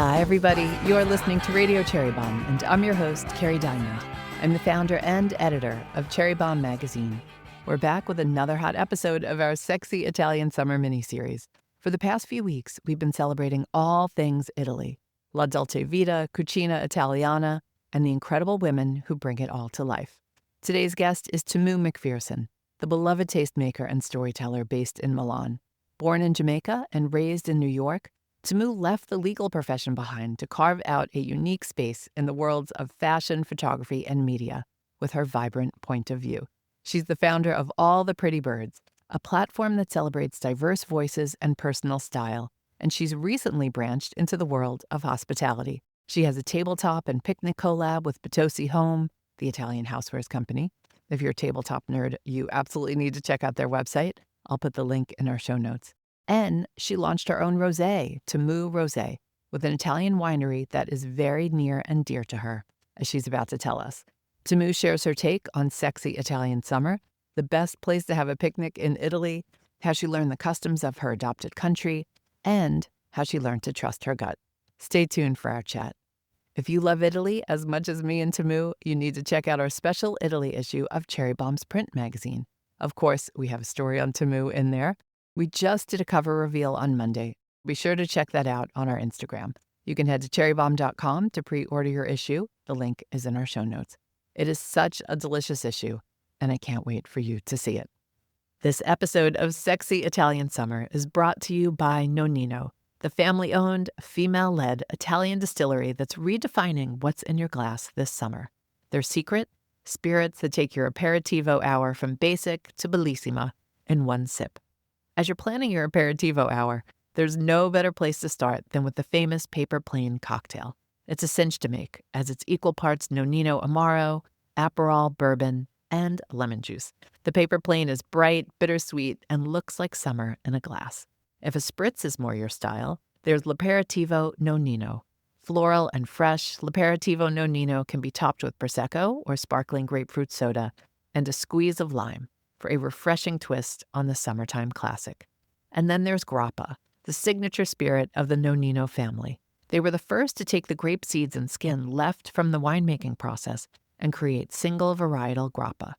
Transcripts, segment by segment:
Hi, everybody. You're listening to Radio Cherry Bombe, and I'm your host, Carrie Diamond. I'm the founder and editor of Cherry Bombe magazine. We're back with another hot episode of our Sexy Italian Summer miniseries. For the past few weeks, we've been celebrating all things Italy, La Dolce Vita, Cucina Italiana, and the incredible women who bring it all to life. Today's guest is Tamu McPherson, the beloved tastemaker and storyteller based in Milan. Born in Jamaica and raised in New York, Tamu left the legal profession behind to carve out a unique space in the worlds of fashion, photography, and media with her vibrant point of view. She's the founder of All the Pretty Birds, a platform that celebrates diverse voices and personal style, and she's recently branched into the world of hospitality. She has a tabletop and picnic collab with Bitossi Home, the Italian housewares company. If you're a tabletop nerd, you absolutely need to check out their website. I'll put the link in our show notes. And she launched her own rosé, Tamu Rosé, with an Italian winery that is very near and dear to her, as she's about to tell us. Tamu shares her take on sexy Italian summer, the best place to have a picnic in Italy, how she learned the customs of her adopted country, and how she learned to trust her gut. Stay tuned for our chat. If you love Italy as much as me and Tamu, you need to check out our special Italy issue of Cherry Bombe's print magazine. Of course, we have a story on Tamu in there. We just did a cover reveal on Monday. Be sure to check that out on our Instagram. You can head to cherrybombe.com to pre-order your issue. The link is in our show notes. It is such a delicious issue, and I can't wait for you to see it. This episode of Sexy Italian Summer is brought to you by Nonino, the family-owned, female-led Italian distillery that's redefining what's in your glass this summer. Their secret? Spirits that take your aperitivo hour from basic to bellissima in one sip. As you're planning your aperitivo hour, there's no better place to start than with the famous paper plane cocktail. It's a cinch to make, as it's equal parts Nonino Amaro, Aperol, bourbon, and lemon juice. The paper plane is bright, bittersweet, and looks like summer in a glass. If a spritz is more your style, there's L'Aperitivo Nonino. Floral and fresh, L'Aperitivo Nonino can be topped with Prosecco or sparkling grapefruit soda and a squeeze of lime for a refreshing twist on the summertime classic. And then there's Grappa, the signature spirit of the Nonino family. They were the first to take the grape seeds and skin left from the winemaking process and create single varietal Grappa.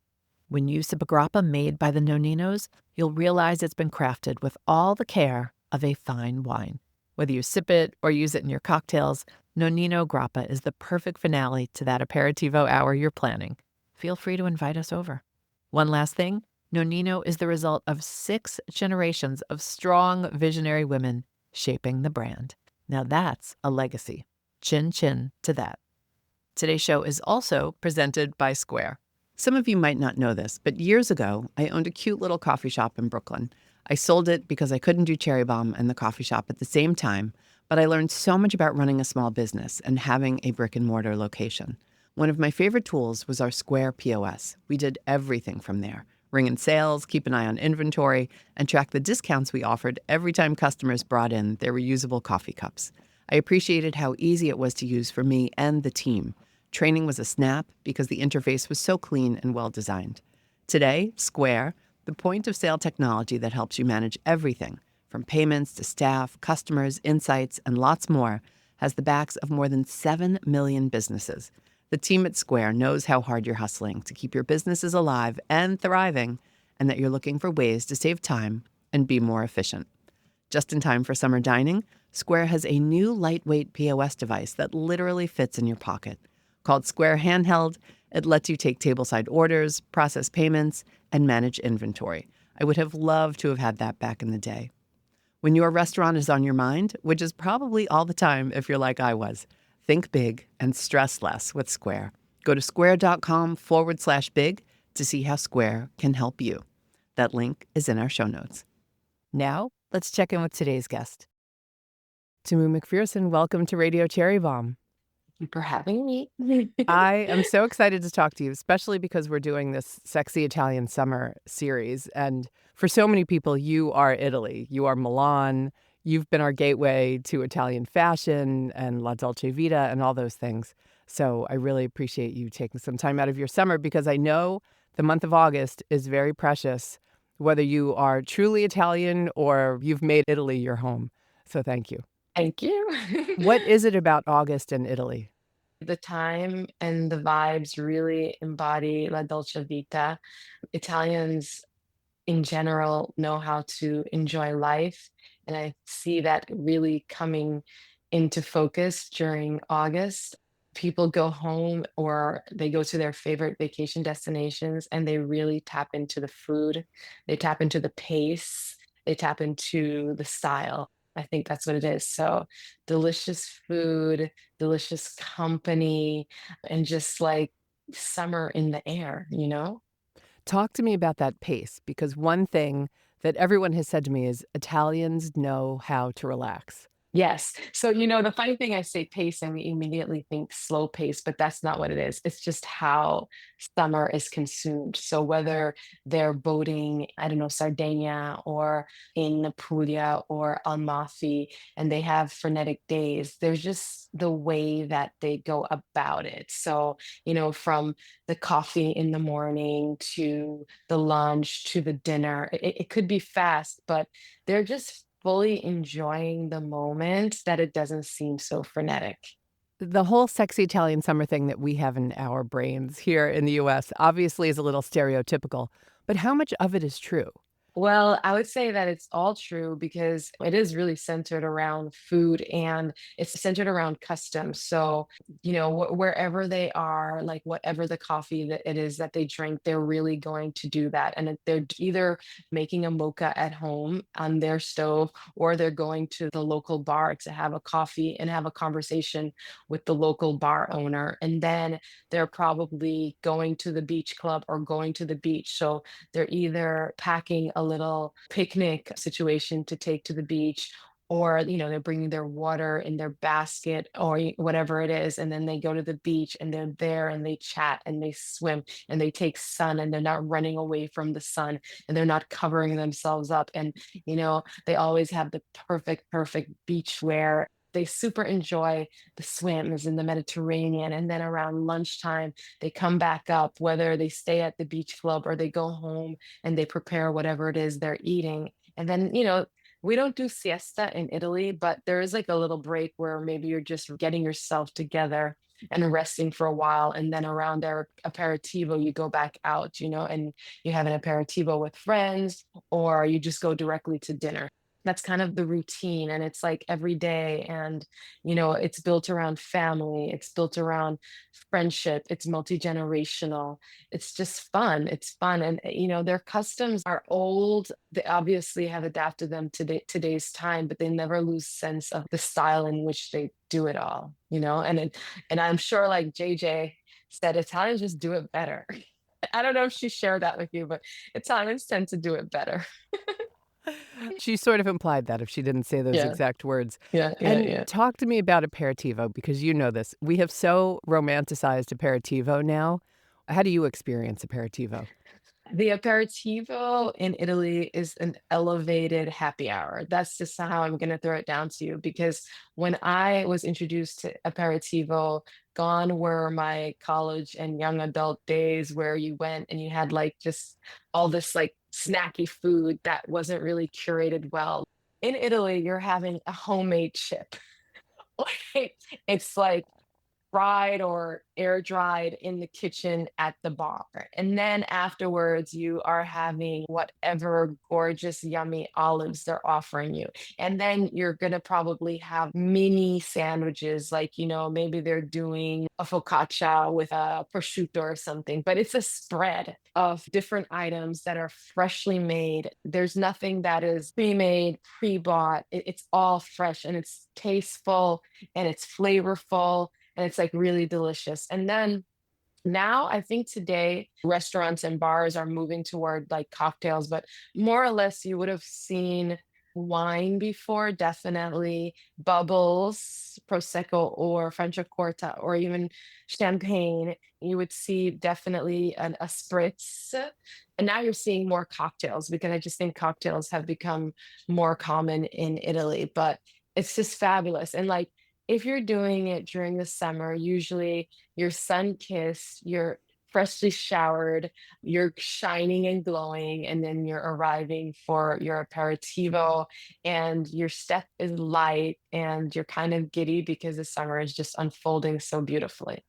When you sip a Grappa made by the Noninos, you'll realize it's been crafted with all the care of a fine wine. Whether you sip it or use it in your cocktails, Nonino Grappa is the perfect finale to that aperitivo hour you're planning. Feel free to invite us over. One last thing, Nonino is the result of 6 generations of strong, visionary women shaping the brand. Now that's a legacy. Chin chin to that. Today's show is also presented by Square. Some of you might not know this, but years ago, I owned a cute little coffee shop in Brooklyn. I sold it because I couldn't do Cherry Bombe and the coffee shop at the same time, but I learned so much about running a small business and having a brick-and-mortar location. One of my favorite tools was our Square POS. We did everything from there. Ring in sales, keep an eye on inventory, and track the discounts we offered every time customers brought in their reusable coffee cups. I appreciated how easy it was to use for me and the team. Training was a snap because the interface was so clean and well-designed. Today, Square, the point-of-sale technology that helps you manage everything, from payments to staff, customers, insights, and lots more, has the backs of more than 7 million businesses. The team at Square knows how hard you're hustling to keep your businesses alive and thriving, and that you're looking for ways to save time and be more efficient. Just in time for summer dining, Square has a new lightweight POS device that literally fits in your pocket. Called Square Handheld, it lets you take tableside orders, process payments, and manage inventory. I would have loved to have had that back in the day. When your restaurant is on your mind, which is probably all the time if you're like I was, think big and stress less with Square. Go to square.com/big to see how Square can help you. That link is in our show notes. Now, let's check in with today's guest. Tamu McPherson, welcome to Radio Cherry Bombe. Thank you for having me. I am so excited to talk to you, especially because we're doing this Sexy Italian Summer series. And for so many people, you are Italy. You are Milan. You've been our gateway to Italian fashion and La Dolce Vita and all those things. So I really appreciate you taking some time out of your summer because I know the month of August is very precious, whether you are truly Italian or you've made Italy your home. So thank you. Thank you. What is it about August in Italy? The time and the vibes really embody La Dolce Vita. Italians in general know how to enjoy life. And I see that really coming into focus during August. People go home or they go to their favorite vacation destinations and they really tap into the food, they tap into the pace, they tap into the style. I think that's what it is. So, delicious food, delicious company, and just like summer in the air, you know? Talk to me about that pace, because one thing that everyone has said to me is Italians know how to relax. Yes. So, the funny thing, I say pace and we immediately think slow pace, but that's not what it is. It's just how summer is consumed. So, whether they're boating, I don't know, Sardinia or in Puglia or Amalfi, and they have frenetic days, there's just the way that they go about it. So, from the coffee in the morning to the lunch to the dinner, it could be fast, but they're just fully enjoying the moment that it doesn't seem so frenetic. The whole sexy Italian summer thing that we have in our brains here in the US obviously is a little stereotypical, but how much of it is true? Well, I would say that it's all true because it is really centered around food and it's centered around custom. So, wherever they are, like whatever the coffee that it is that they drink, they're really going to do that. And they're either making a mocha at home on their stove or they're going to the local bar to have a coffee and have a conversation with the local bar owner. And then they're probably going to the beach club or going to the beach. So, they're either packing a little picnic situation to take to the beach, or, they're bringing their water in their basket or whatever it is. And then they go to the beach and they're there and they chat and they swim and they take sun and they're not running away from the sun and they're not covering themselves up. And, they always have the perfect beach wear. They super enjoy the swims in the Mediterranean. And then around lunchtime, they come back up, whether they stay at the beach club or they go home and they prepare whatever it is they're eating. And then, we don't do siesta in Italy, but there is like a little break where maybe you're just getting yourself together and resting for a while. And then around their aperitivo, you go back out, and you have an aperitivo with friends, or you just go directly to dinner. That's kind of the routine. And it's like every day. And, it's built around family, it's built around friendship, it's multi-generational, it's just fun. It's fun. And their customs are old. They obviously have adapted them to today's time, but they never lose sense of the style in which they do it all, and I'm sure like JJ said, Italians just do it better. I don't know if she shared that with you, but Italians tend to do it better. She sort of implied that if she didn't say those Yeah, exact words. yeah, yeah, And yeah. talk to me about aperitivo, because you know this. We have so romanticized aperitivo now. How do you experience aperitivo? The aperitivo in Italy is an elevated happy hour. That's just how I'm going to throw it down to you because when I was introduced to aperitivo, gone were my college and young adult days where you went and you had like just all this like snacky food that wasn't really curated well. In Italy, you're having a homemade chip. Like, it's like fried or air dried in the kitchen at the bar. And then afterwards, you are having whatever gorgeous, yummy olives they're offering you. And then you're going to probably have mini sandwiches, like, maybe they're doing a focaccia with a prosciutto or something, but it's a spread of different items that are freshly made. There's nothing that is pre made, pre bought. It's all fresh and it's tasteful and it's flavorful and it's like really delicious. And then now I think today restaurants and bars are moving toward like cocktails, but more or less you would have seen wine before, definitely bubbles, prosecco or Franciacorta or even champagne. You would see definitely a spritz. And now you're seeing more cocktails because I just think cocktails have become more common in Italy, but it's just fabulous. And like if you're doing it during the summer, usually you're sun kissed, you're freshly showered, you're shining and glowing, and then you're arriving for your aperitivo, and your step is light, and you're kind of giddy because the summer is just unfolding so beautifully.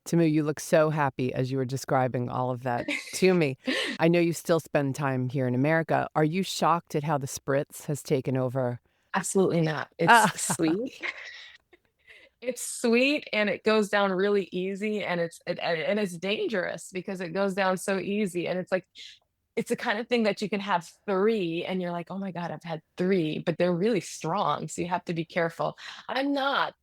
Tamu, you look so happy as you were describing all of that to me. I know you still spend time here in America. Are you shocked at how the spritz has taken over? Absolutely not. It's Ah, sweet. It's sweet and it goes down really easy, and it's dangerous because it goes down so easy, and it's like it's the kind of thing that you can have 3 and you're like, "Oh my god, I've had 3," but they're really strong, so you have to be careful. I'm not,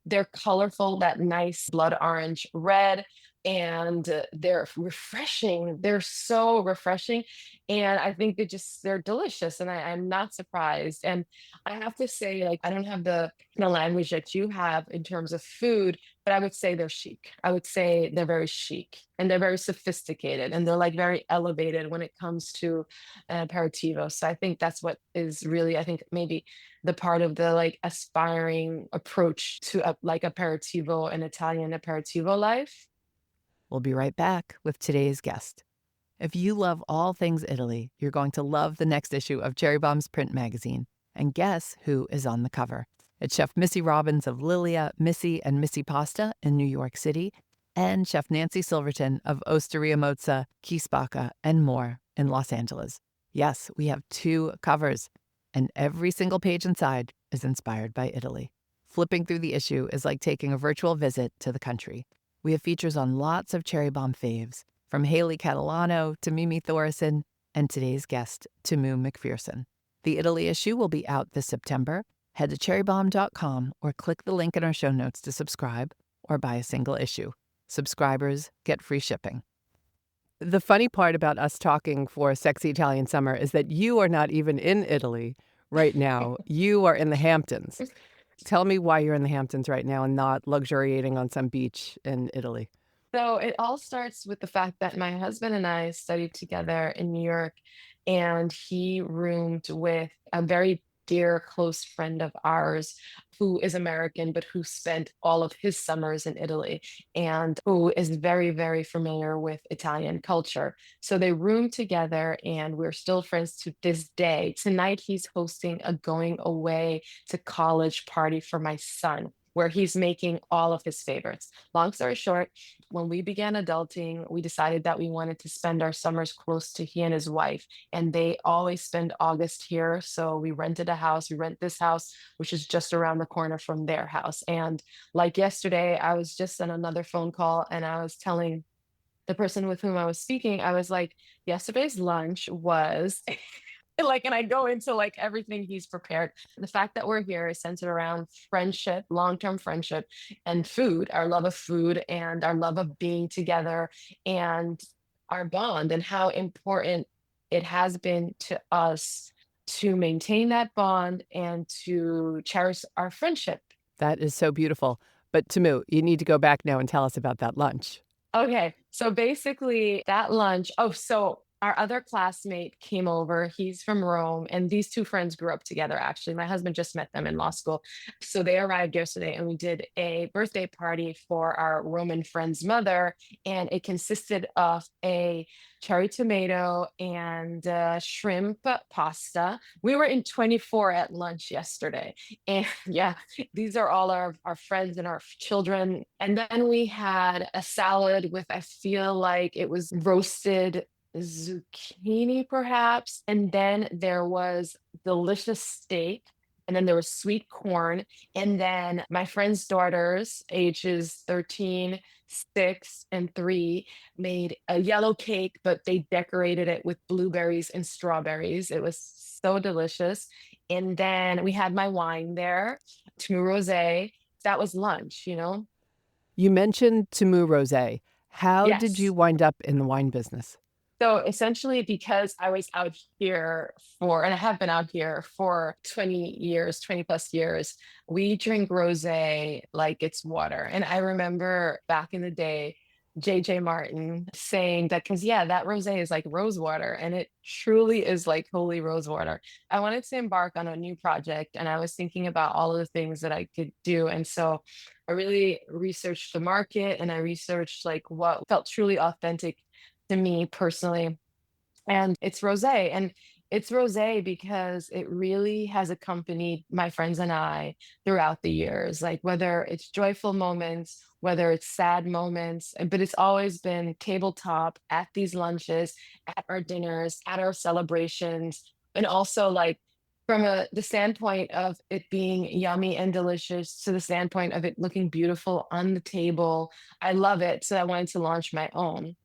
they're colorful, that nice blood orange red, and, they're refreshing. They're so refreshing, and I think they're delicious, and I'm not surprised, and I have to say, like, I don't have the language that you have in terms of food, but I would say they're chic. I would say they're very chic and they're very sophisticated and they're like very elevated when it comes to an aperitivo. So I think that's what is really, I think maybe the part of the like aspiring approach to like aperitivo and Italian aperitivo life. we'll be right back with today's guest. If you love all things Italy, you're going to love the next issue of Cherry Bomb's print magazine. And guess who is on the cover? It's Chef Missy Robbins of Lilia, Missy, and Missy Pasta in New York City, and Chef Nancy Silverton of Osteria Mozza, Kispacca, and more in Los Angeles. Yes, we have 2 covers, and every single page inside is inspired by Italy. Flipping through the issue is like taking a virtual visit to the country. We have features on lots of Cherry Bomb faves, from Haley Catalano to Mimi Thorison, and today's guest, Tamu McPherson. The Italy issue will be out this September. Head to cherrybomb.com or click the link in our show notes to subscribe or buy a single issue. Subscribers get free shipping. The funny part about us talking for Sexy Italian Summer is that you are not even in Italy right now. You are in the Hamptons. Tell me why you're in the Hamptons right now and not luxuriating on some beach in Italy. So it all starts with the fact that my husband and I studied together in New York, and he roomed with a very dear, close friend of ours who is American, but who spent all of his summers in Italy and who is very, very familiar with Italian culture. So they roomed together, and we're still friends to this day. Tonight, he's hosting a going away to college party for my son, where he's making all of his favorites. Long story short, when we began adulting, we decided that we wanted to spend our summers close to he and his wife, and they always spend August here. So we rented a house. We rent this house, which is just around the corner from their house. And like yesterday, I was just on another phone call and I was telling the person with whom I was speaking, I was like, yesterday's lunch was like, and I go into like everything he's prepared. The fact that we're here is centered around friendship, long-term friendship, and food, our love of food and our love of being together, and our bond, and how important it has been to us to maintain that bond and to cherish our friendship. That is so beautiful. But Tamu, you need to go back now and tell us about that lunch. Okay, so basically that lunch, oh, so our other classmate came over. He's from Rome, and these 2 friends grew up together, actually. My husband just met them in law school. So they arrived yesterday, and we did a birthday party for our Roman friend's mother, and it consisted of a cherry tomato and shrimp pasta. We were in 24 at lunch yesterday. And yeah, these are all our friends and our children. And then we had a salad with, I feel like it was roasted zucchini, perhaps. And then there was delicious steak. And then there was sweet corn. And then my friend's daughters, ages 13, 6, and 3, made a yellow cake, but they decorated it with blueberries and strawberries. It was so delicious. And then we had my wine there, Tamu Rosé. That was lunch. You mentioned Tamu Rosé. How did you Yes. wind up in the wine business? So essentially, because I was out here and I have been out here for 20 years, 20 plus years, we drink rosé like it's water. And I remember back in the day, JJ Martin saying that because yeah, that rosé is like rose water and it truly is like holy rose water. I wanted to embark on a new project and I was thinking about all of the things that I could do. And so I really researched the market and I researched like what felt truly authentic to me personally, and it's rosé, and it's rosé because it really has accompanied my friends and I throughout the years, like, whether it's joyful moments, whether it's sad moments, but it's always been tabletop at these lunches, at our dinners, at our celebrations, and also, like, from the standpoint of it being yummy and delicious to the standpoint of it looking beautiful on the table. I love it, so I wanted to launch my own.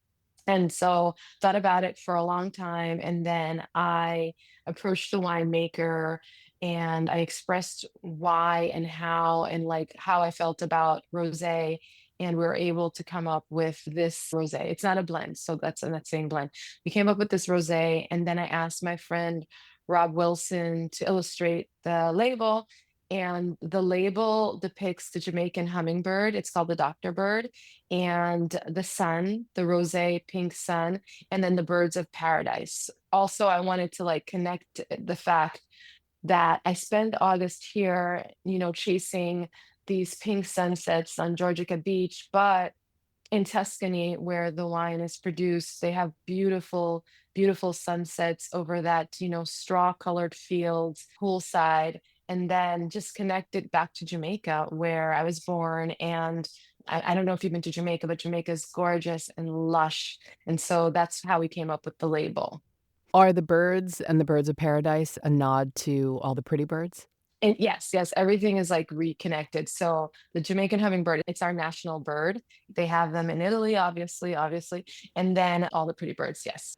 And so thought about it for a long time. And then I approached the winemaker and I expressed why and how and like how I felt about rosé. And we were able to come up with this rosé. It's not a blend, so that's I'm not saying blend. We came up with this rosé, and then I asked my friend Rob Wilson to illustrate the label. And the label depicts the Jamaican hummingbird. It's called the Doctor Bird, and the sun, the rosé pink sun, and then the birds of paradise. Also, I wanted to like connect the fact that I spend August here, chasing these pink sunsets on Georgia Beach, but in Tuscany, where the wine is produced, they have beautiful, beautiful sunsets over that, straw-colored fields, poolside, and then just connect it back to Jamaica, where I was born. And I don't know if you've been to Jamaica, but Jamaica is gorgeous and lush. And so that's how we came up with the label. Are the birds and the birds of paradise a nod to all the pretty birds? And yes, yes, everything is like reconnected. So the Jamaican hummingbird, it's our national bird. They have them in Italy, obviously, and then all the pretty birds, yes.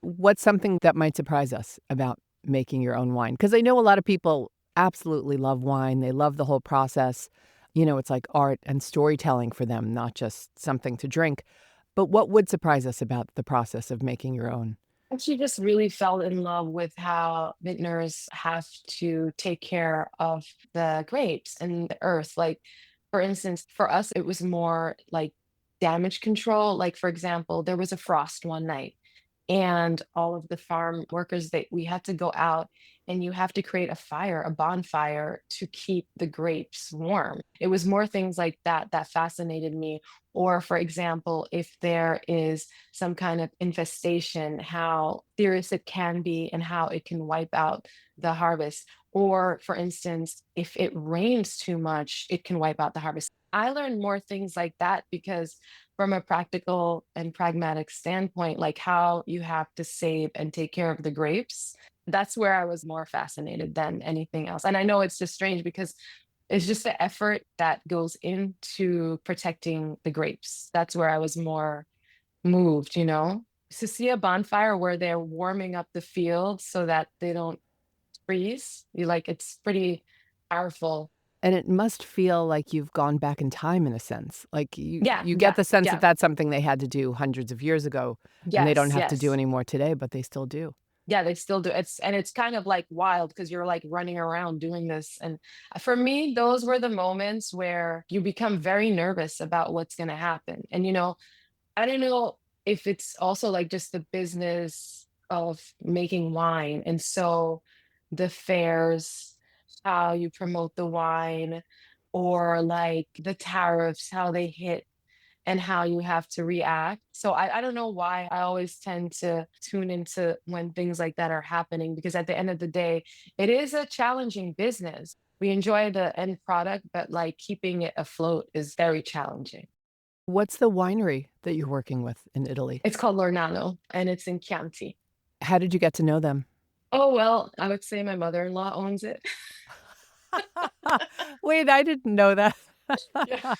What's something that might surprise us about making your own wine? Because I know a lot of people absolutely love wine. They love the whole process. It's like art and storytelling for them, not just something to drink. But what would surprise us about the process of making your own? Actually, just really fell in love with how vintners have to take care of the grapes and the earth. Like, for instance, for us, it was more like damage control. Like, for example, there was a frost one night, and all of the farm workers, that we had to go out and you have to create a fire, a bonfire, to keep the grapes warm. It was more things like that that fascinated me. Or for example, if there is some kind of infestation, how serious it can be and how it can wipe out the harvest. Or for instance, if it rains too much, it can wipe out the harvest. I learned more things like that because from a practical and pragmatic standpoint, like how you have to save and take care of the grapes, that's where I was more fascinated than anything else. And I know it's just strange because it's just the effort that goes into protecting the grapes. That's where I was more moved, to see a bonfire where they're warming up the field so that they don't freeze. It's pretty powerful. And it must feel like you've gone back in time in a sense. Like Yeah, you get yeah, the sense that yeah. that's something they had to do hundreds of years ago and they don't Yes, have to do yes. anymore today, but they still do. Yeah, they still do. It's kind of like wild because you're like running around doing this. And for me, those were the moments where you become very nervous about what's going to happen. And I don't know if it's also like just the business of making wine. And so the fairs, how you promote the wine, or like the tariffs, how they hit and how you have to react. So I don't know why I always tend to tune into when things like that are happening, because at the end of the day, it is a challenging business. We enjoy the end product, but like keeping it afloat is very challenging. What's the winery that you're working with in Italy? It's called Lornano and it's in Chianti. How did you get to know them? Oh, well, I would say my mother-in-law owns it. Wait, I didn't know that. Yeah.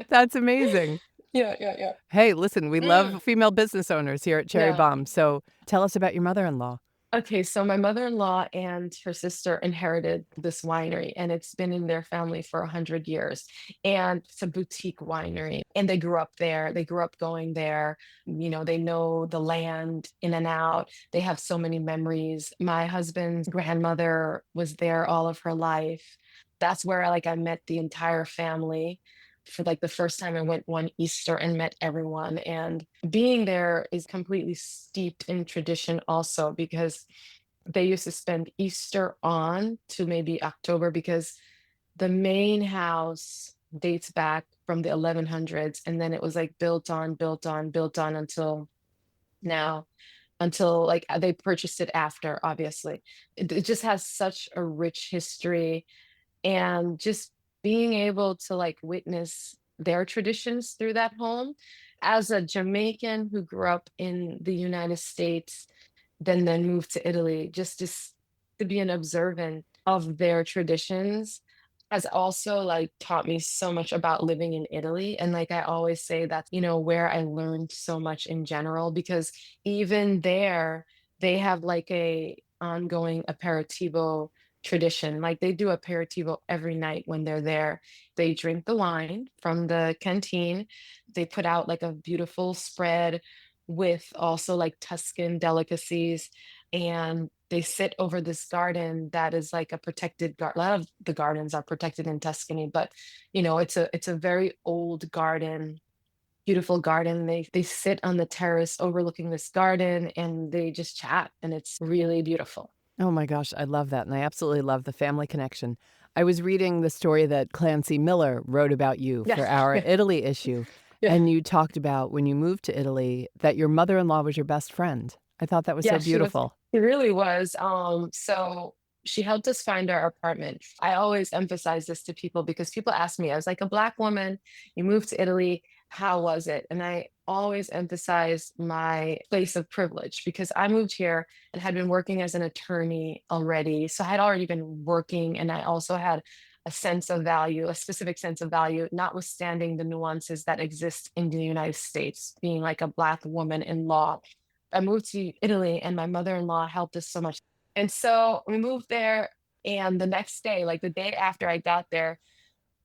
That's amazing. Yeah, yeah, yeah. Hey, listen, we Mm, love female business owners here at Cherry yeah. Bomb. So tell us about your mother-in-law. Okay, so my mother-in-law and her sister inherited this winery, and it's been in their family for 100 years. And it's a boutique winery, and they grew up there. They grew up going there. They know the land in and out. They have so many memories. My husband's grandmother was there all of her life. That's where like I met the entire family. for like the first time. I went one Easter and met everyone. And being there is completely steeped in tradition also because they used to spend Easter on to maybe October because the main house dates back from the 1100s, and then it was like built on, built on, built on until now, until like they purchased it after, obviously. It just has such a rich history, and just being able to like witness their traditions through that home as a Jamaican who grew up in the United States, then moved to Italy, just to be an observant of their traditions has also like taught me so much about living in Italy. And like I always say, that's, where I learned so much in general, because even there, they have like a ongoing aperitivo tradition. Like they do aperitivo every night when they're there. They drink the wine from the canteen. They put out like a beautiful spread with also like Tuscan delicacies. And they sit over this garden that is like a protected garden. A lot of the gardens are protected in Tuscany, but it's a very old garden, beautiful garden. They sit on the terrace overlooking this garden and they just chat, and it's really beautiful. Oh my gosh, I love that. And I absolutely love the family connection. I was reading the story that Clancy Miller wrote about you Yeah, for our yeah, Italy issue. yeah. And you talked about when you moved to Italy that your mother in law was your best friend. I thought that was so Yeah, she was. beautiful. It really was. So she helped us find our apartment. I always emphasize this to people because people ask me, I was like, a Black woman, you moved to Italy, how was it? And I always emphasize my place of privilege because I moved here and had been working as an attorney already. So I had already been working, and I also had a sense of value, a specific sense of value, notwithstanding the nuances that exist in the United States, being like a Black woman in law. I moved to Italy and my mother-in-law helped us so much. And so we moved there, and the next day, like the day after I got there,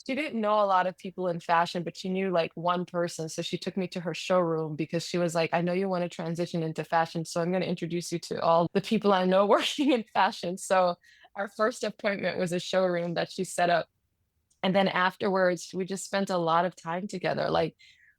she didn't know a lot of people in fashion, but she knew like one person. So she took me to her showroom because she was like, I know you want to transition into fashion, so I'm going to introduce you to all the people I know working in fashion. So our first appointment was a showroom that she set up, and then afterwards, we just spent a lot of time together. Like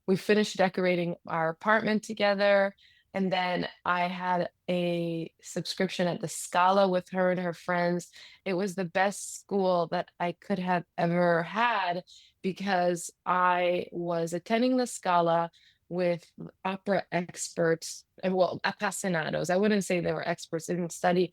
we finished decorating our apartment together. And then I had a subscription at the Scala with her and her friends. It was the best school that I could have ever had because I was attending the Scala with opera experts and, well, apasionados. I wouldn't say they were experts. They didn't study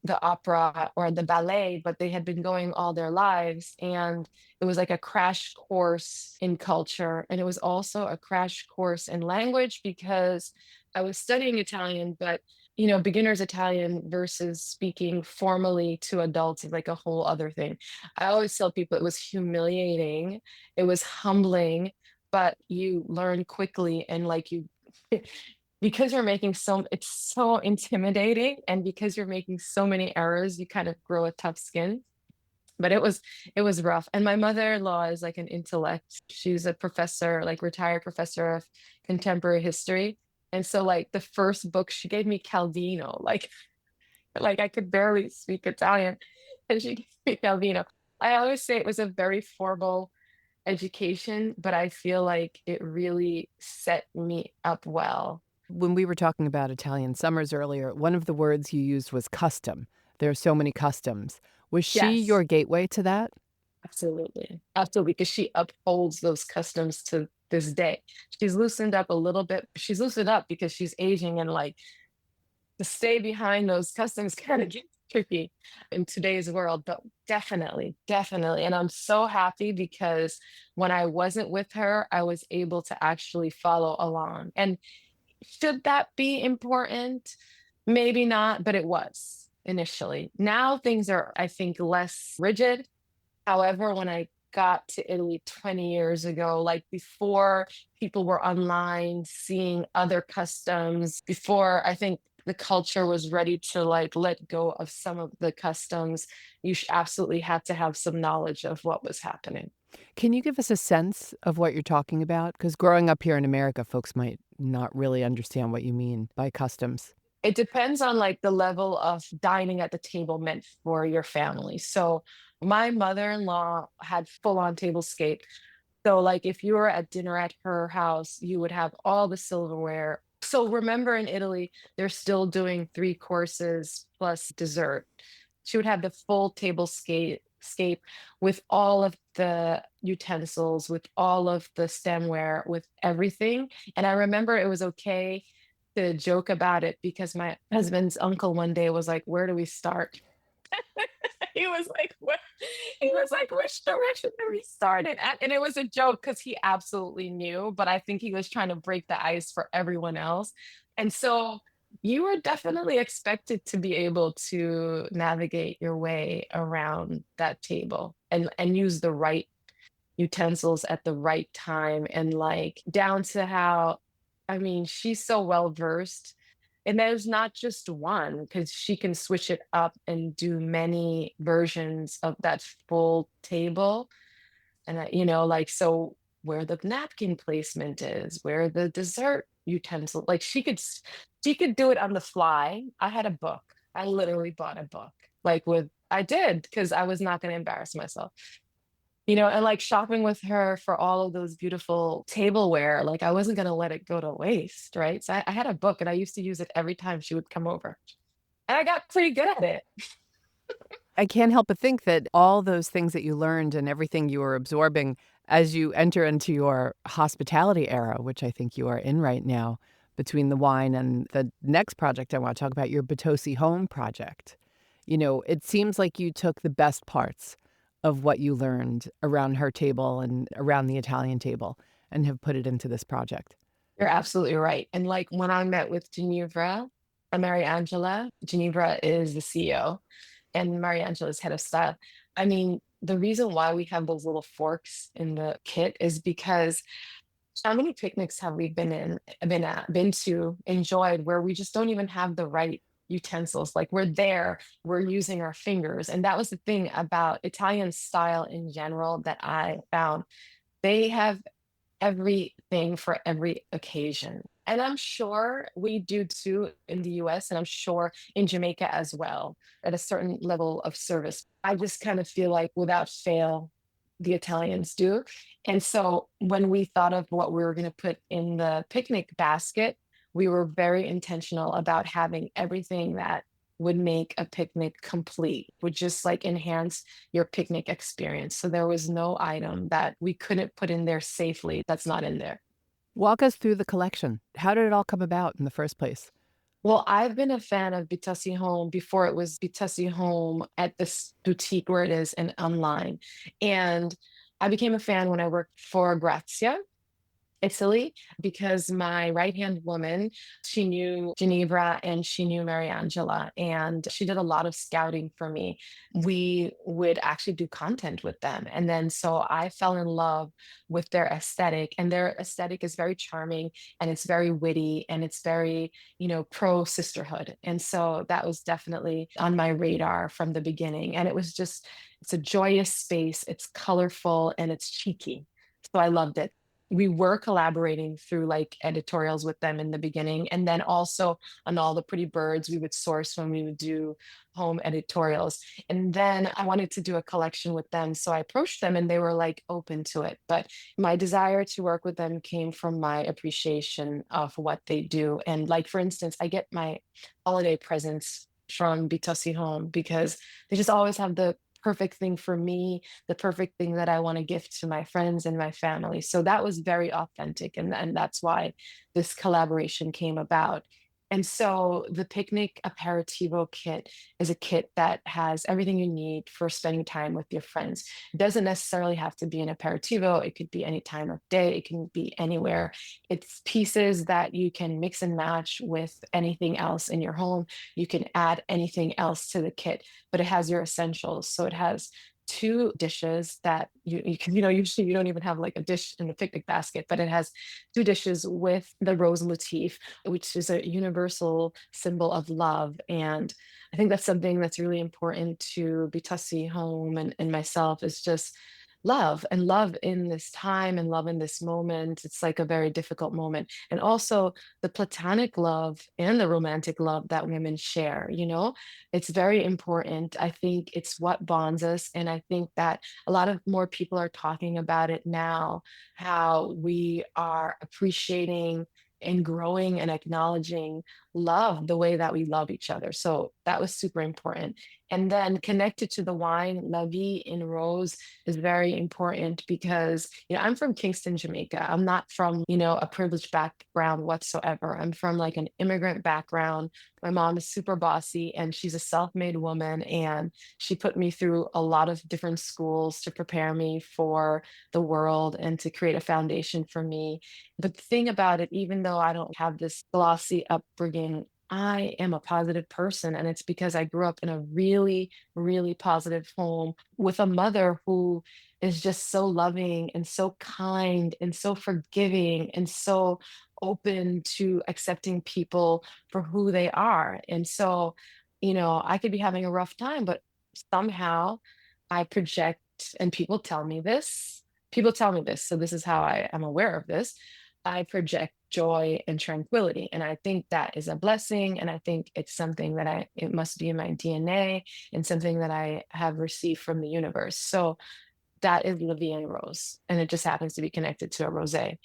the opera or the ballet, but they had been going all their lives. And it was like a crash course in culture. And it was also a crash course in language because I was studying Italian, but beginner's Italian versus speaking formally to adults is like a whole other thing. I always tell people it was humiliating, it was humbling, but you learn quickly, and like you because you're making it's so intimidating, and because you're making so many errors, you kind of grow a tough skin. But it was rough. And my mother-in-law is like an intellect. She's a professor, like retired professor of contemporary history. And so like the first book she gave me Calvino, like I could barely speak Italian, and she gave me Calvino. I always say it was a very formal education, but I feel like it really set me up well. When we were talking about Italian summers earlier, one of the words you used was custom. There are so many customs. Was she Yes. your gateway to that? Absolutely. Absolutely. Because she upholds those customs to this day. She's loosened up a little bit. She's loosened up because she's aging, and like to stay behind those customs kind of gets tricky in today's world. But definitely, definitely. And I'm so happy because when I wasn't with her, I was able to actually follow along. And should that be important? Maybe not, but it was initially. Now things are, I think, less rigid. However, when I got to Italy 20 years ago, like before people were online seeing other customs, before I think the culture was ready to like let go of some of the customs, you absolutely had to have some knowledge of what was happening. Can you give us a sense of what you're talking about? Because growing up here in America, folks might not really understand what you mean by customs. It depends on like the level of dining at the table meant for your family. So my mother-in-law had full-on tablescape. So, like, if you were at dinner at her house, you would have all the silverware. So, remember in Italy, they're still doing 3 courses plus dessert. She would have the full table scape with all of the utensils, with all of the stemware, with everything. And I remember it was okay to joke about it because my husband's uncle one day was like, "Where do we start?" He was like, "What?" He was like, "Which direction do we start?" And it was a joke because he absolutely knew, but I think he was trying to break the ice for everyone else. And so you were definitely expected to be able to navigate your way around that table and use the right utensils at the right time and like down to how I mean, she's so well versed. And there's not just one because she can switch it up and do many versions of that full table. And like so where the napkin placement is, where the dessert utensil, like she could do it on the fly. I had a book. I literally bought a book. Like with I did because I was not going to embarrass myself. And like shopping with her for all of those beautiful tableware, like I wasn't gonna let it go to waste, right? So I had a book and I used to use it every time she would come over. And I got pretty good at it. I can't help but think that all those things that you learned and everything you were absorbing as you enter into your hospitality era, which I think you are in right now, between the wine and the next project I want to talk about, your Bitossi Home project. It seems like you took the best parts of what you learned around her table and around the Italian table and have put it into this project. You're absolutely right. And like when I met with Ginevra and Mariangela, Ginevra is the CEO and Mariangela is head of style. I mean, the reason why we have those little forks in the kit is because how many picnics have we been to, enjoyed where we just don't even have the right utensils? Like we're there, we're using our fingers. And that was the thing about Italian style in general that I found. They have everything for every occasion. And I'm sure we do too in the US, and I'm sure in Jamaica as well, at a certain level of service. I just kind of feel like without fail, the Italians do. And so when we thought of what we were going to put in the picnic basket, we were very intentional about having everything that would make a picnic complete, would just like enhance your picnic experience. So there was no item that we couldn't put in there safely that's not in there. Walk us through the collection. How did it all come about in the first place? Well, I've been a fan of Bitossi Home before it was Bitossi Home at this boutique where it is and online. And I became a fan when I worked for Grazia, Italy, because my right-hand woman, she knew Ginevra and she knew Mariangela, and she did a lot of scouting for me. We would actually do content with them. And then so I fell in love with their aesthetic, and their aesthetic is very charming and it's very witty and it's very, pro sisterhood. And so that was definitely on my radar from the beginning. And it's a joyous space, it's colorful and it's cheeky. So I loved it. We were collaborating through like editorials with them in the beginning. And then also on all the pretty birds we would source when we would do home editorials. And then I wanted to do a collection with them. So I approached them and they were like open to it. But my desire to work with them came from my appreciation of what they do. And like, for instance, I get my holiday presents from Bitossi Home because they just always have the perfect thing for me, the perfect thing that I want to gift to my friends and my family. So that was very authentic. And that's why this collaboration came about. And so the picnic aperitivo kit is a kit that has everything you need for spending time with your friends. It doesn't necessarily have to be an aperitivo, it could be any time of day, it can be anywhere. It's pieces that you can mix and match with anything else in your home. You can add anything else to the kit, but it has your essentials. So it has two dishes that you can, usually you don't even have like a dish in the picnic basket, but it has two dishes with the rose motif, which is a universal symbol of love. And I think that's something that's really important to Bitossi Home and myself is just love and love in this time and love in this moment. It's like a very difficult moment. And also the platonic love and the romantic love that women share, it's very important. I think it's what bonds us. And I think that a lot of more people are talking about it now, how we are appreciating and growing and acknowledging love the way that we love each other. So that was super important. And then connected to the wine, La Vie in Rose is very important because, I'm from Kingston, Jamaica. I'm not from, a privileged background whatsoever. I'm from like an immigrant background. My mom is super bossy and she's a self-made woman. And she put me through a lot of different schools to prepare me for the world and to create a foundation for me. But the thing about it, even though I don't have this glossy upbringing, I am a positive person. And it's because I grew up in a really, really positive home with a mother who is just so loving and so kind and so forgiving and so open to accepting people for who they are. And so, I could be having a rough time, but somehow I project, and people tell me this. People tell me this. So, this is how I am aware of this. I project joy and tranquility. And I think that is a blessing. And I think it's something that it must be in my DNA and something that I have received from the universe. So that is La Vie en Rose. And it just happens to be connected to a rosé.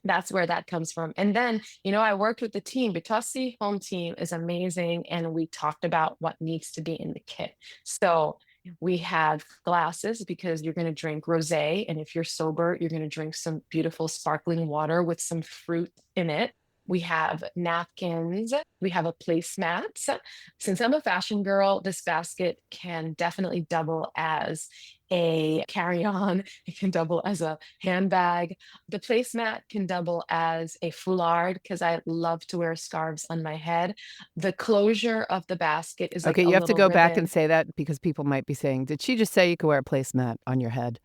That's where that comes from. And then, I worked with the team. Bitossi Home team is amazing. And we talked about what needs to be in the kit. So we had glasses because you're going to drink rosé. And if you're sober, you're going to drink some beautiful sparkling water with some fruit in it. We have napkins. We have a placemat. Since I'm a fashion girl, this basket can definitely double as a carry-on. It can double as a handbag. The placemat can double as a foulard because I love to wear scarves on my head. The closure of the basket is like Okay, a you have to little go back and ribbon. say that because people might be saying, "Did she just say you could wear a placemat on your head?"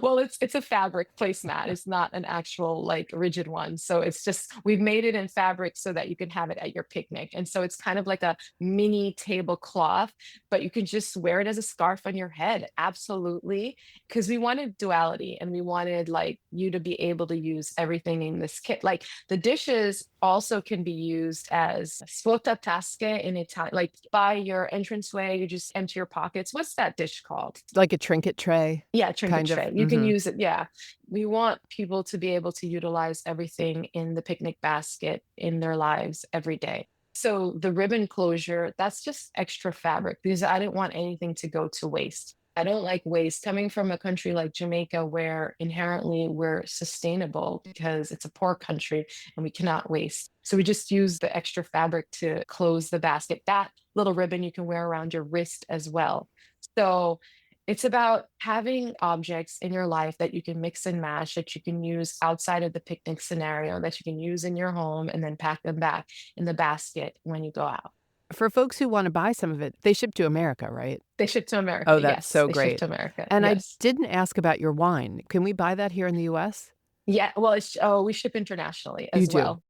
Well, it's a fabric placemat. It's not an actual like rigid one. So it's just we've made it in fabric so that you can have it at your picnic. And so it's kind of like a mini tablecloth, but you can just wear it as a scarf on your head. Absolutely. Because we wanted duality and we wanted like you to be able to use everything in this kit. Like the dishes also can be used as svuota tasche in Italian. Like by your entranceway, you just empty your pockets. What's that dish called? Like a trinket tray, Yeah, trinket kind of? tray. You can Mhm. use it. Yeah. We want people to be able to utilize everything in the picnic basket in their lives every day. So the ribbon closure, that's just extra fabric because I didn't want anything to go to waste. I don't like waste coming from a country like Jamaica where inherently we're sustainable because it's a poor country and we cannot waste. So we just use the extra fabric to close the basket. That little ribbon you can wear around your wrist as well. So it's about having objects in your life that you can mix and match, that you can use outside of the picnic scenario, that you can use in your home, and then pack them back in the basket when you go out. For folks who wanna buy some of it, they ship to America, right? They ship to America. Oh, that's Yes, so they ship great. to America. And I Yes. didn't ask about your wine. Can we buy that here in the US? Yeah. Well, we ship internationally You as do. well.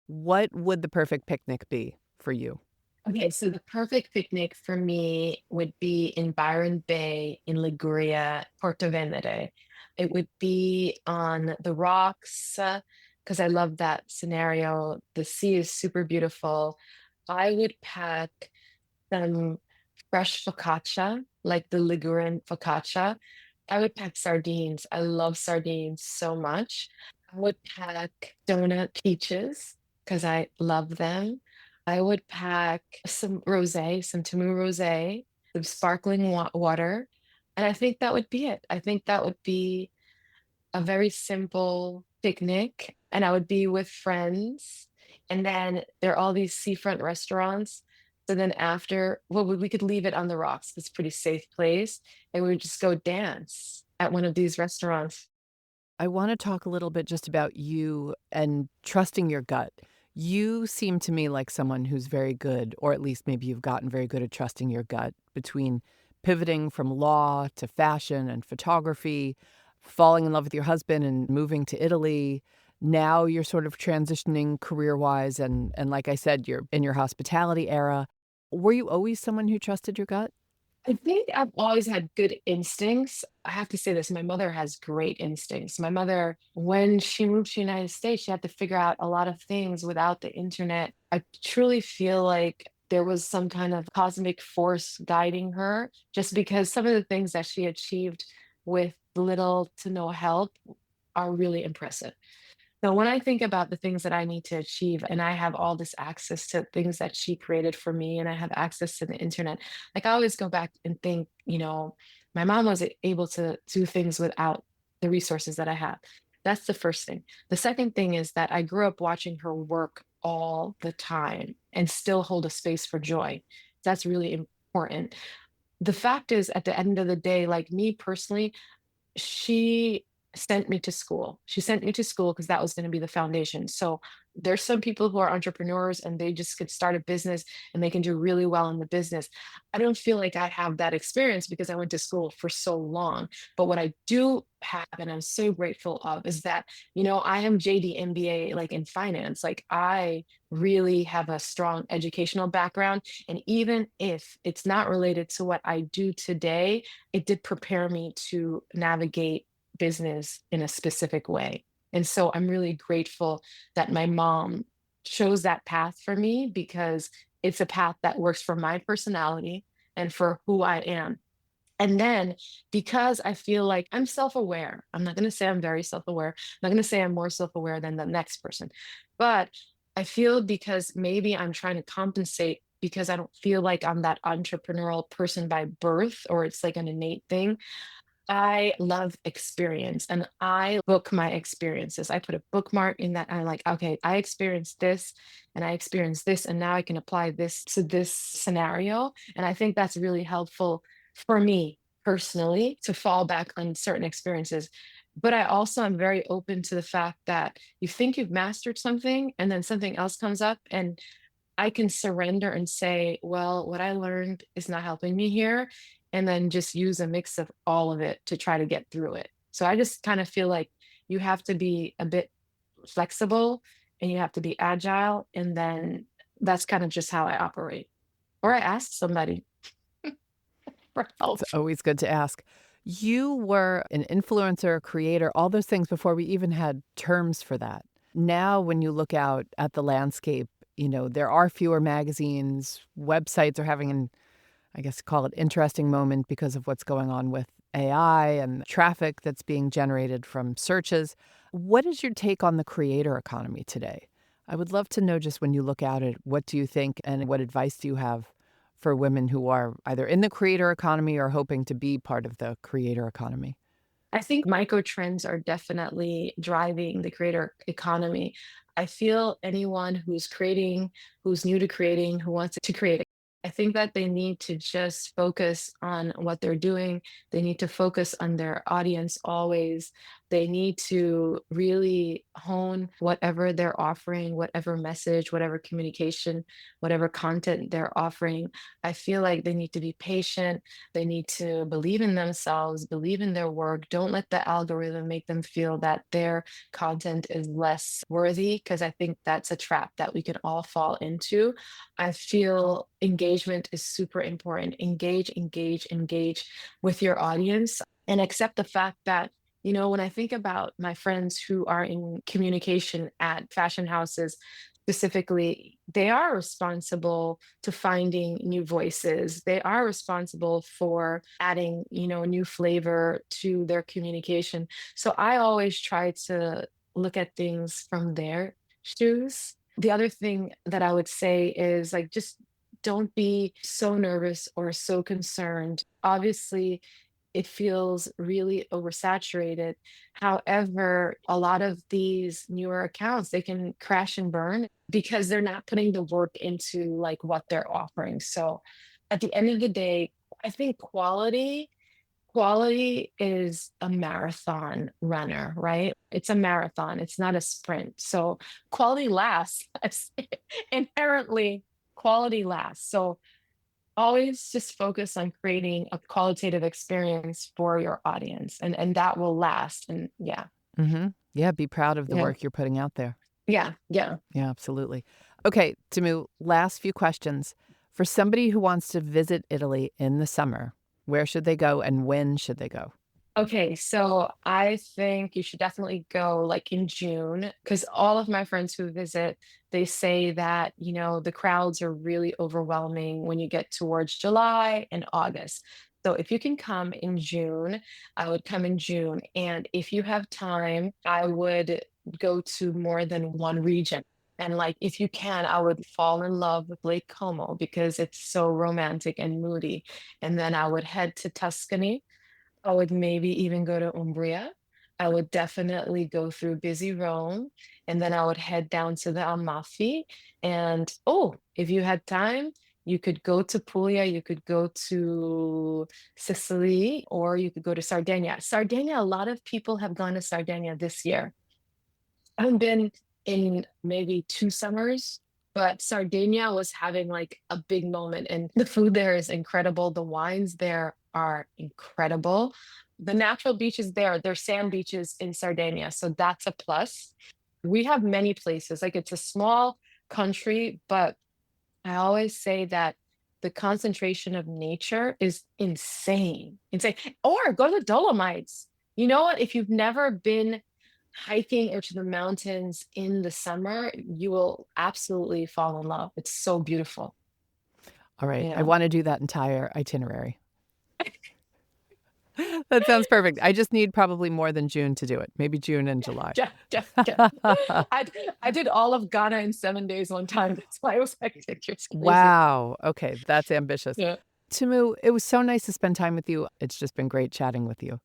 What would the perfect picnic be for you? Okay, so the perfect picnic for me would be in Byron Bay in Liguria, Porto Venere. It would be on the rocks because I love that scenario. The sea is super beautiful. I would pack some fresh focaccia, like the Ligurian focaccia. I would pack sardines. I love sardines so much. I would pack donut peaches because I love them. I would pack some rosé, some Tamu Rosé, some sparkling water, and I think that would be it. I think that would be a very simple picnic, and I would be with friends. And then there are all these seafront restaurants. So then after, well, we could leave it on the rocks. It's a pretty safe place. And we would just go dance at one of these restaurants. I wanna talk a little bit just about you and trusting your gut. You seem to me like someone who's very good, or at least maybe you've gotten very good at trusting your gut between pivoting from law to fashion and photography, falling in love with your husband and moving to Italy. Now you're sort of transitioning career-wise and like I said, you're in your hospitality era. Were you always someone who trusted your gut? I think I've always had good instincts. I have to say this, my mother has great instincts. My mother, when she moved to the United States, she had to figure out a lot of things without the internet. I truly feel like there was some kind of cosmic force guiding her, just because some of the things that she achieved with little to no help are really impressive. So when I think about the things that I need to achieve and I have all this access to things that she created for me and I have access to the internet, like I always go back and think, my mom wasn't able to do things without the resources that I have. That's the first thing. The second thing is that I grew up watching her work all the time and still hold a space for joy. That's really important. The fact is, at the end of the day, like me personally, she sent me to school. She sent me to school because that was going to be the foundation. So there's some people who are entrepreneurs and they just could start a business and they can do really well in the business. I don't feel like I have that experience because I went to school for so long. But what I do have, and I'm so grateful of, is that, I am JD MBA like in finance. Like I really have a strong educational background. And even if it's not related to what I do today, it did prepare me to navigate business in a specific way. And so I'm really grateful that my mom chose that path for me because it's a path that works for my personality and for who I am. And then because I feel like I'm self aware, I'm not going to say I'm very self aware. I'm not going to say I'm more self aware than the next person. But I feel because maybe I'm trying to compensate because I don't feel like I'm that entrepreneurial person by birth or it's like an innate thing. I love experience and I book my experiences. I put a bookmark in that. I'm like, okay, I experienced this and I experienced this, and now I can apply this to this scenario. And I think that's really helpful for me personally to fall back on certain experiences. But I also am very open to the fact that you think you've mastered something and then something else comes up, and I can surrender and say, well, what I learned is not helping me here, and then just use a mix of all of it to try to get through it. So I just kind of feel like you have to be a bit flexible and you have to be agile. And then that's kind of just how I operate. Or I ask somebody for It's help. always good to ask. You were an influencer, creator, all those things before we even had terms for that. Now, when you look out at the landscape, there are fewer magazines. Websites are having an, I guess, call it interesting moment because of what's going on with AI and traffic that's being generated from searches. What is your take on the creator economy today? I would love to know, just when you look at it, what do you think and what advice do you have for women who are either in the creator economy or hoping to be part of the creator economy? I think micro trends are definitely driving the creator economy. I feel anyone who's creating, who's new to creating, who wants to create, I think that they need to just focus on what they're doing. They need to focus on their audience always. They need to really hone whatever they're offering, whatever message, whatever communication, whatever content they're offering. I feel like they need to be patient. They need to believe in themselves, believe in their work. Don't let the algorithm make them feel that their content is less worthy, because I think that's a trap that we can all fall into. I feel engagement is super important. Engage, engage, engage with your audience and accept the fact that, when I think about my friends who are in communication at fashion houses, specifically, they are responsible to finding new voices. They are responsible for adding, a new flavor to their communication. So I always try to look at things from their shoes. The other thing that I would say is like, just don't be so nervous or so concerned. Obviously, it feels really oversaturated. However, a lot of these newer accounts, they can crash and burn because they're not putting the work into like what they're offering. So at the end of the day, I think quality is a marathon runner, right? It's a marathon, it's not a sprint. So quality lasts. Inherently, quality lasts. So always just focus on creating a qualitative experience for your audience, and that will last. And yeah, Yeah, be proud of the yeah, work you're putting out there. yeah, yeah. Yeah, absolutely. Okay, Tamu, last few questions. For somebody who wants to visit Italy in the summer, where should they go and when should they go? Okay, so I think you should definitely go like in June because all of my friends who visit, they say that, the crowds are really overwhelming when you get towards July and August. So if you can come in June, I would come in June. And if you have time, I would go to more than one region. And like if you can, I would fall in love with Lake Como because it's so romantic and moody. And then I would head to Tuscany. I would maybe even go to Umbria. I would definitely go through busy Rome, and then I would head down to the Amalfi. And oh, if you had time, you could go to Puglia, you could go to Sicily, or you could go to Sardinia. Sardinia, a lot of people have gone to Sardinia this year. I haven't been in maybe 2 summers, but Sardinia was having like a big moment, and the food there is incredible. The wines there are incredible. The natural beaches there, they're sand beaches in Sardinia, so that's a plus. We have many places. Like it's a small country, but I always say that the concentration of nature is insane. Insane. Or go to the Dolomites. You know what? If you've never been hiking into the mountains in the summer, you will absolutely fall in love. It's so beautiful. All right. I Yeah. want to do that entire itinerary. That sounds perfect. I just need probably more than June to do it. Maybe June and July. Yeah. I did all of Ghana in 7 days one time. That's why I was like, it's crazy. Wow. Okay. That's ambitious. Yeah. Tamu, it was so nice to spend time with you. It's just been great chatting with you.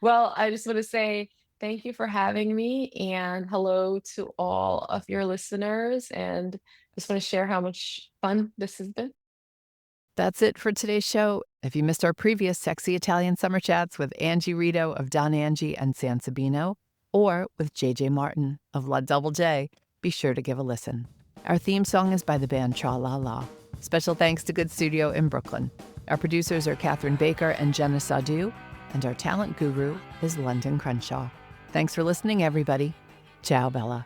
Well, I just want to say thank you for having me and hello to all of your listeners. And just want to share how much fun this has been. That's it for today's show. If you missed our previous Sexy Italian Summer Chats with Angie Rito of Don Angie and San Sabino, or with JJ Martin of La Double J, be sure to give a listen. Our theme song is by the band Tra La La. Special thanks to Good Studio in Brooklyn. Our producers are Catherine Baker and Jenna Sadu, and our talent guru is London Crenshaw. Thanks for listening, everybody. Ciao, Bella.